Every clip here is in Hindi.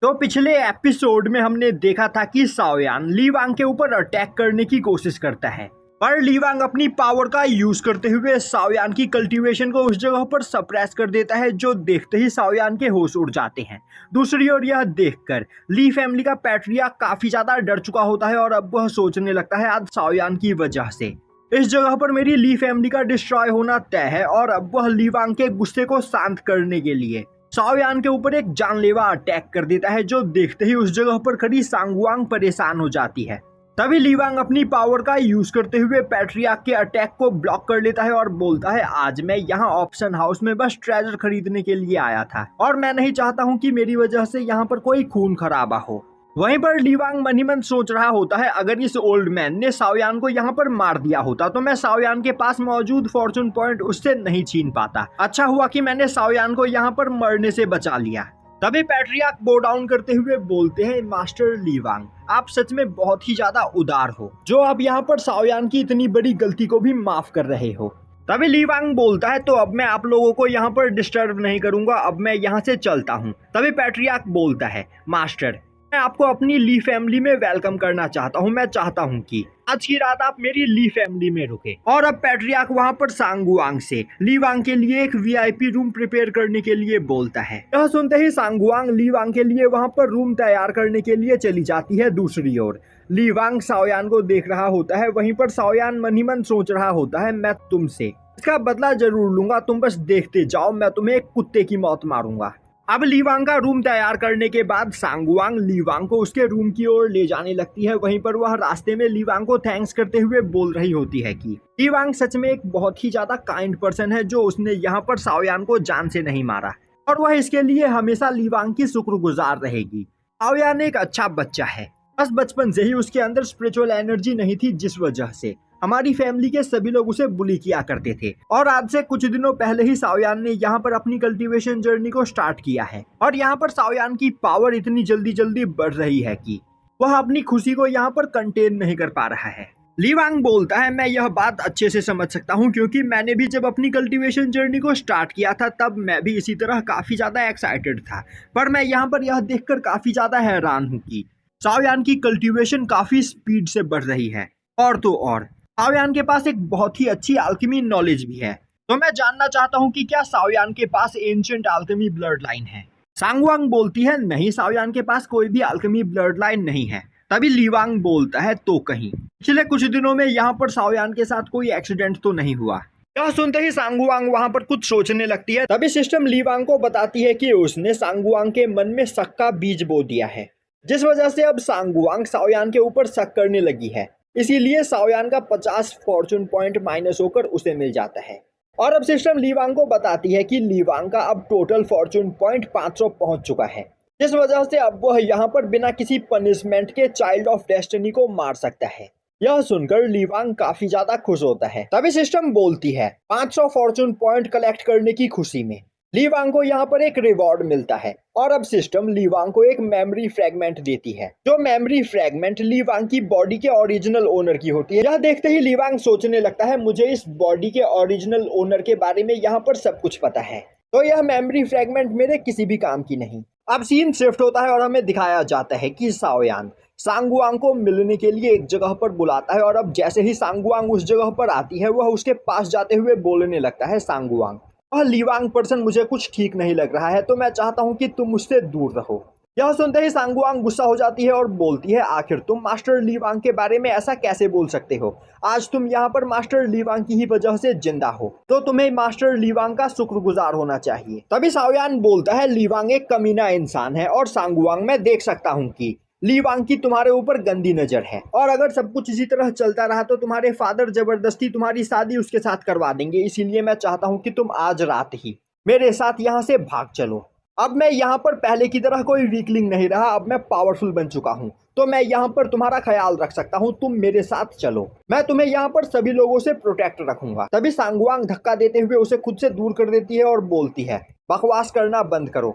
तो पिछले एपिसोड में हमने देखा था कि साओयान ली वांग के ऊपर अटैक करने की कोशिश करता है, पर ली वांग अपनी पावर का यूज करते हुए साओयान की कल्टीवेशन को उस जगह पर सप्रेस कर देता है, जो देखते ही साओयान के होश उड़ जाते हैं। दूसरी ओर यह देखकर ली फैमिली का पैट्रियार्क काफी ज्यादा डर चुका होता है और अब वह सोचने लगता है आज साओयान की वजह से इस जगह पर मेरी ली फैमिली का डिस्ट्रॉय होना तय है। और अब वह ली वांग के गुस्से को शांत करने के लिए साओयान के ऊपर एक जानलेवा अटैक कर देता है, जो देखते ही उस जगह पर खड़ी सांगवांग परेशान हो जाती है। तभी ली वांग अपनी पावर का यूज करते हुए पैट्रियार्क के अटैक को ब्लॉक कर लेता है और बोलता है आज मैं यहाँ ऑप्शन हाउस में बस ट्रेजर खरीदने के लिए आया था और मैं नहीं चाहता हूँ कि मेरी वजह से यहाँ पर कोई खून खराबा हो। वहीं पर ली वांग मन ही मन सोच रहा होता है अगर इस ओल्ड मैन ने साओयान को यहाँ पर मार दिया होता तो मैं साओयान के पास मौजूद फॉर्चून पॉइंट उससे नहीं छीन पाता। अच्छा हुआ कि मैंने साओयान को यहाँ पर मरने से बचा लिया। तभी पैट्रियार्क बो डाउन करते हुए बोलते हैं मास्टर ली वांग, आप सच में बहुत ही ज्यादा उदार हो जो आप यहाँ पर साओयान की इतनी बड़ी गलती को भी माफ कर रहे हो। तभी ली वांग बोलता है तो अब मैं आप लोगों को यहाँ पर डिस्टर्ब नहीं करूंगा, अब मैं यहाँ से चलता हूँ। तभी पैट्रियार्क बोलता है मास्टर, मैं आपको अपनी ली फैमिली में वेलकम करना चाहता हूं। मैं चाहता हूं कि आज की रात आप मेरी ली फैमिली में रुके। और अब पैट्रियार्क वहां पर सांगवांग से ली वांग के लिए एक वीआईपी रूम प्रिपेयर करने के लिए बोलता है। यह सुनते ही सांगवांग ली वांग के लिए वहां पर रूम तैयार करने के लिए चली जाती है। दूसरी ओर ली वांग साओयान को देख रहा होता है। वहीं पर साओयान मन ही मन सोच रहा होता है मैं तुमसे इसका बदला जरूर लूंगा, तुम बस देखते जाओ, मैं तुम्हें एक कुत्ते की मौत मारूंगा। अब ली वांग का रूम तैयार करने के बाद सांगवांग ली वांग को उसके रूम की ओर ले जाने लगती है। वहीं पर वह रास्ते में ली वांग को थैंक्स करते हुए बोल रही होती है कि ली वांग सच में एक बहुत ही ज्यादा काइंड पर्सन है जो उसने यहाँ पर साओयान को जान से नहीं मारा और वह इसके लिए हमेशा ली वांग की शुक्रगुजार रहेगी। साओयान एक अच्छा बच्चा है, बस बचपन से ही उसके अंदर स्पिरिचुअल एनर्जी नहीं थी, जिस वजह से हमारी फैमिली के सभी लोग उसे बुली किया करते थे। और आज से कुछ दिनों पहले ही साओयान ने यहाँ पर अपनी कल्टीवेशन जर्नी को स्टार्ट किया है और यहाँ पर साओयान की पावर इतनी जल्दी जल्दी बढ़ रही है कि वह अपनी खुशी को यहाँ पर कंटेन नहीं कर पा रहा है। ली वांग बोलता है मैं यह बात अच्छे से समझ सकता हूँ, क्योंकि मैंने भी जब अपनी कल्टीवेशन जर्नी को स्टार्ट किया था तब मैं भी इसी तरह काफी ज्यादा एक्साइटेड था, पर मैं यहाँ पर यह देखकर काफी ज्यादा हैरान हूँ कि साओयान की कल्टीवेशन काफी स्पीड से बढ़ रही है। और तो और साओयान के पास एक बहुत ही अच्छी अल्केमी नॉलेज भी है। तो मैं जानना चाहता हूँ कि क्या साओयान के पास एंशिएंट अल्केमी ब्लड लाइन है। सांगवांग बोलती है नहीं, साओयान के पास कोई भी अल्केमी ब्लड लाइन नहीं है। तभी ली वांग बोलता है तो कहीं पिछले कुछ दिनों में यहाँ पर साओयान के साथ कोई एक्सीडेंट तो नहीं हुआ। यह सुनते ही सांगवांग वहां पर कुछ सोचने लगती है। तभी सिस्टम ली वांग को बताती है कि उसने सांगवांग के मन में शक का बीज बो दिया है, जिस वजह से अब सांगवांग साओयान के ऊपर शक करने लगी है। इसीलिए साओयान का 50 फॉर्चून पॉइंट माइनस होकर उसे मिल जाता है। और अब सिस्टम ली वांग को बताती है कि ली वांग का अब टोटल फॉर्चून पॉइंट 500 पहुंच चुका है, जिस वजह से अब वह यहाँ पर बिना किसी पनिशमेंट के चाइल्ड ऑफ डेस्टिनी को मार सकता है। यह सुनकर ली वांग काफी ज्यादा खुश होता है। तभी सिस्टम बोलती है 500 फॉर्चून पॉइंट कलेक्ट करने की खुशी में ली वांग को यहाँ पर एक रिवॉर्ड मिलता है। और अब सिस्टम ली वांग को एक मेमोरी फ्रैगमेंट देती है, जो मेमोरी फ्रैगमेंट ली वांग की बॉडी के ओरिजिनल ओनर की होती है। यह देखते ही ली वांग सोचने लगता है मुझे इस बॉडी के ओरिजिनल ओनर के बारे में यहाँ पर सब कुछ पता है, तो यह मेमोरी फ्रैगमेंट मेरे किसी भी काम की नहीं। अब सीन शिफ्ट होता है और हमें दिखाया जाता है कि साओयान सांगवांग को मिलने के लिए एक जगह पर बुलाता है। और अब जैसे ही सांगवांग उस जगह पर आती है वह उसके पास जाते हुए बोलने लगता है सांगवांग, वह ली वांग पर्सन मुझे कुछ ठीक नहीं लग रहा है, तो मैं चाहता हूँ कि तुम मुझसे दूर रहो। यह सुनते ही सांगवांग गुस्सा हो जाती है और बोलती है आखिर तुम मास्टर ली वांग के बारे में ऐसा कैसे बोल सकते हो, आज तुम यहाँ पर मास्टर ली वांग की ही वजह से जिंदा हो, तो तुम्हें मास्टर ली वांग का शुक्रगुजार होना चाहिए। तभी साओयान बोलता है ली वांग एक कमीना इंसान है और सांगवांग मैं देख सकता हूँ कि ली वांग की तुम्हारे ऊपर गंदी नजर है और अगर सब कुछ इसी तरह चलता रहा तो तुम्हारे फादर जबरदस्ती तुम्हारी शादी उसके साथ करवा देंगे। इसीलिए मैं चाहता हूँ कि तुम आज रात ही मेरे साथ यहाँ से भाग चलो। अब मैं यहाँ पर पहले की तरह कोई वीकलिंग नहीं रहा, अब मैं पावरफुल बन चुका हूँ, तो मैं यहाँ पर तुम्हारा ख्याल रख सकता हूँ, तुम मेरे साथ चलो, मैं तुम्हें यहाँ पर सभी लोगों से प्रोटेक्ट रखूंगा। तभी सांगवांग धक्का देते हुए उसे खुद से दूर कर देती है और बोलती है बकवास करना बंद करो,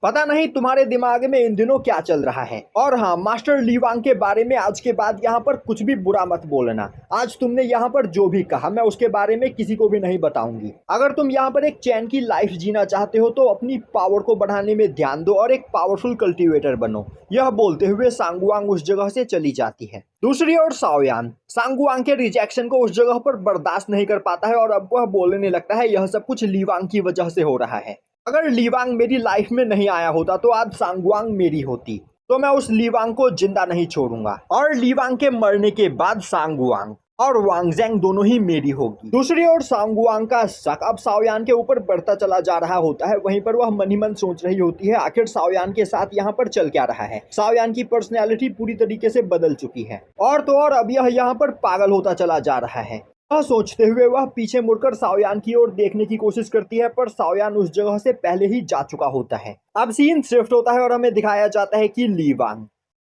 पता नहीं तुम्हारे दिमाग में इन दिनों क्या चल रहा है। और हाँ, मास्टर ली वांग के बारे में आज के बाद यहाँ पर कुछ भी बुरा मत बोलना। आज तुमने यहाँ पर जो भी कहा मैं उसके बारे में किसी को भी नहीं बताऊंगी। अगर तुम यहाँ पर एक चैन की लाइफ जीना चाहते हो तो अपनी पावर को बढ़ाने में ध्यान दो और एक पावरफुल कल्टीवेटर बनो। यह बोलते हुए सांगवांग उस जगह से चली जाती है। दूसरी ओर साओयान सांगवांग के रिजेक्शन को उस जगह पर बर्दाश्त नहीं कर पाता है और अब वह बोलने लगता है यह सब कुछ ली वांग की वजह से हो रहा है। अगर ली वांग मेरी लाइफ में नहीं आया होता तो आज सांगवांग मेरी होती, तो मैं उस ली वांग को जिंदा नहीं छोड़ूंगा और ली वांग के मरने के बाद सांगवांग और वांगजेंग दोनों ही मेरी होगी। दूसरी ओर सांगवांग का शक अब साओयान के ऊपर बढ़ता चला जा रहा होता है। वहीं पर वह मन ही मन सोच रही होती है आखिर साओयान के साथ यहाँ पर चल क्या रहा है। साओयान की पर्सनैलिटी पूरी तरीके से बदल चुकी है और तो और अब यह यहाँ पर पागल होता चला जा रहा है। सोचते हुए वह पीछे मुड़कर साओयान की ओर देखने की कोशिश करती है, पर साओयान उस जगह से पहले ही जा चुका होता है। अब सीन शिफ्ट होता है और हमें दिखाया जाता है कि ली वांग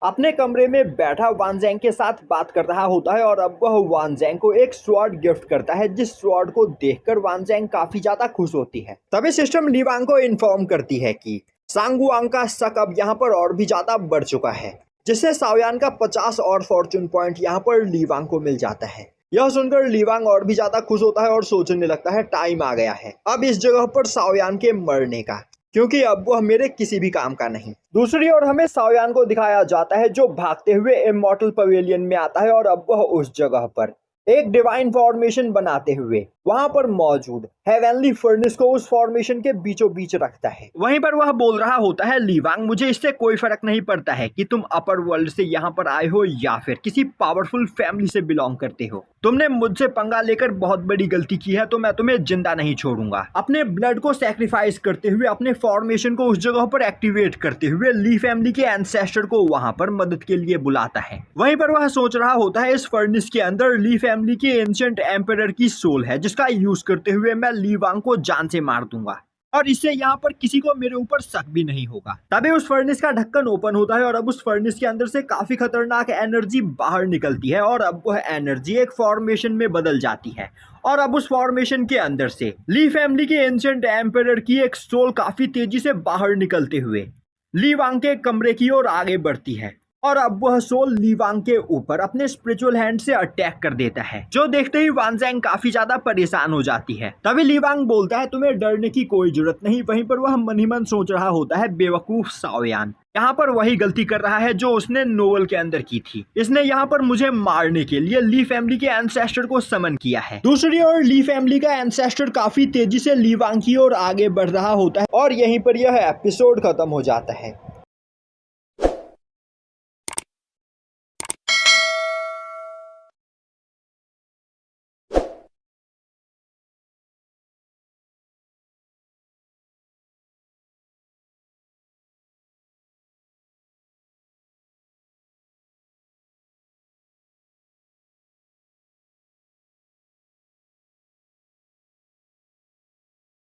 अपने कमरे में बैठा वानजेंग के साथ बात कर रहा होता है और अब वह वानजेंग को एक स्वॉर्ड गिफ्ट करता है, जिस स्वॉर्ड को देखकर वानजेंग काफी ज्यादा खुश होती है। तभी सिस्टम ली वांग को इन्फॉर्म करती है कि सांगवांग का शक अब यहाँ पर और भी ज्यादा बढ़ चुका है, जिससे साओयान का 50 और फॉर्चून पॉइंट यहाँ पर ली वांग को मिल जाता है। यह सुनकर ली वांग और भी ज्यादा खुश होता है और सोचने लगता है टाइम आ गया है अब इस जगह पर साओयान के मरने का, क्योंकि अब वह मेरे किसी भी काम का नहीं। दूसरी ओर हमें साओयान को दिखाया जाता है जो भागते हुए इमॉर्टल पवेलियन में आता है और अब वह उस जगह पर एक डिवाइन फॉर्मेशन बनाते हुए वहां पर मौजूद हेवनली फर्नेस को उस फॉर्मेशन के बीचों बीच रखता है। वहीं पर वह बोल रहा होता है ली वांग मुझे इससे कोई फर्क नहीं पड़ता है कि तुम अपर वर्ल्ड से यहाँ पर आए हो या फिर किसी पावरफुल फैमिली से बिलोंग करते हो। तुमने मुझसे पंगा लेकर बहुत बड़ी गलती की है, तो मैं तुम्हें जिंदा नहीं छोड़ूंगा। अपने ब्लड को सैक्रिफाइस करते हुए अपने फॉर्मेशन को उस जगह पर एक्टिवेट करते हुए ली फैमिली के एंसेस्टर को वहां पर मदद के लिए बुलाता है। वहीं पर वह सोच रहा होता है इस फर्नेस के अंदर ली फैमिली के एंशिएंट एम्परर की सोल है, जिसका यूज करते हुए मैं ली वांग को जान से मार दूंगा और इससे यहाँ पर किसी को मेरे ऊपर शक भी नहीं होगा। तभी उस फर्नेस का ढक्कन ओपन होता है और अब उस फर्नेस के अंदर से काफी खतरनाक एनर्जी बाहर निकलती है और अब वह एनर्जी एक फॉर्मेशन में बदल जाती है और अब उस फॉर्मेशन के अंदर से ली फैमिली के एंशिएंट एम्परर की एक सोल काफी तेजी से बाहर निकलते हुए ली वांग के कमरे की ओर आगे बढ़ती है और अब वह सोल ली वांग के ऊपर अपने स्पिरिचुअल हैंड से अटैक कर देता है, जो देखते ही वानजेंग काफी ज्यादा परेशान हो जाती है। तभी ली वांग बोलता है तुम्हें डरने की कोई जरूरत नहीं। वहीं पर वह मन ही मन सोच रहा होता है बेवकूफ साओयान यहाँ पर वही गलती कर रहा है जो उसने नोवेल के अंदर की थी। इसने यहाँ पर मुझे मारने के लिए ली फैमिली के एंसेस्टर को समन किया है। दूसरी ओर ली फैमिली का एंसेस्टर काफी तेजी से ली वांग की ओर आगे बढ़ रहा होता है और यहीं पर यह एपिसोड खत्म हो जाता है।